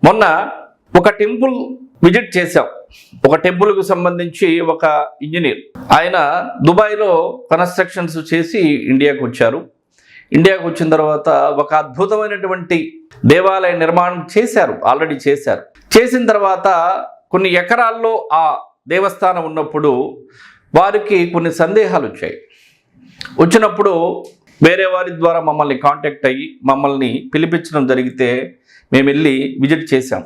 మొన్న ఒక temple visit చేశాం. ఒక టెంపుల్కు సంబంధించి ఒక ఇంజనీర్ ఆయన దుబాయ్లో కన్స్ట్రక్షన్స్ చేసి ఇండియాకు వచ్చారు. ఇండియాకు వచ్చిన తర్వాత ఒక అద్భుతమైనటువంటి దేవాలయ నిర్మాణం చేశారు, ఆల్రెడీ చేశారు. చేసిన తర్వాత కొన్ని ఎకరాల్లో ఆ దేవస్థానం ఉన్నప్పుడు వారికి కొన్ని సందేహాలు వచ్చాయి. వచ్చినప్పుడు వేరే వారి ద్వారా మమ్మల్ని కాంటాక్ట్ అయ్యి మమ్మల్ని పిలిపించడం జరిగితే మేము వెళ్ళి విజిట్ చేశాం.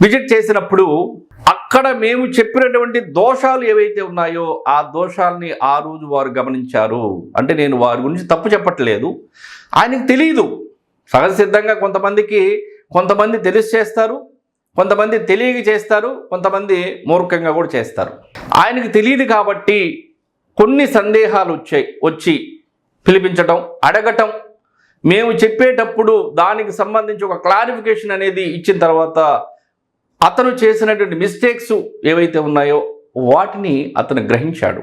విజిట్ చేసినప్పుడు అక్కడ మేము చెప్పినటువంటి దోషాలు ఏవైతే ఉన్నాయో ఆ దోషాలని ఆ రోజు వారు గమనించారు. అంటే నేను వారి గురించి తప్పు చెప్పట్లేదు, ఆయనకు తెలియదు. సహజసిద్ధంగా కొంతమంది తెలిసి చేస్తారు, కొంతమంది తెలియక చేస్తారు, కొంతమంది మూర్ఖంగా కూడా చేస్తారు. ఆయనకు తెలియదు కాబట్టి కొన్ని సందేహాలు వచ్చి పిలిపించటం, అడగటం, మేము చెప్పేటప్పుడు దానికి సంబంధించి ఒక క్లారిఫికేషన్ అనేది ఇచ్చిన తర్వాత అతను చేసినటువంటి మిస్టేక్స్ ఏవైతే ఉన్నాయో వాటిని అతను గ్రహించాడు.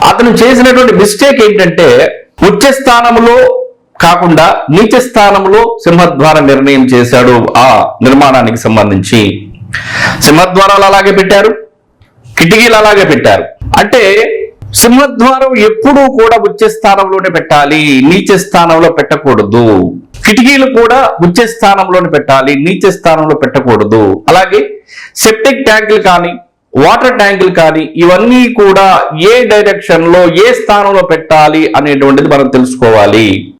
అతను చేసినటువంటి మిస్టేక్ ఏంటంటే ఉచ్చ స్థానంలో కాకుండా నీచ స్థానంలో సింహద్వార నిర్ణయం చేశాడు. ఆ నిర్మాణానికి సంబంధించి సింహద్వారాలు అలాగే పెట్టారు, కిటికీలు అలాగే పెట్టారు. అంటే సింహద్వారం ఎప్పుడూ కూడా ఉచ్చ స్థానంలోనే పెట్టాలి, నీచ స్థానంలో పెట్టకూడదు. కిటికీలు కూడా ఉచ్చ స్థానంలోనే పెట్టాలి, నీచ స్థానంలో పెట్టకూడదు. అలాగే సెప్టిక్ ట్యాంకులు కానీ వాటర్ ట్యాంకులు కానీ ఇవన్నీ కూడా ఏ డైరెక్షన్ లో ఏ స్థానంలో పెట్టాలి అనేటువంటిది మనం తెలుసుకోవాలి.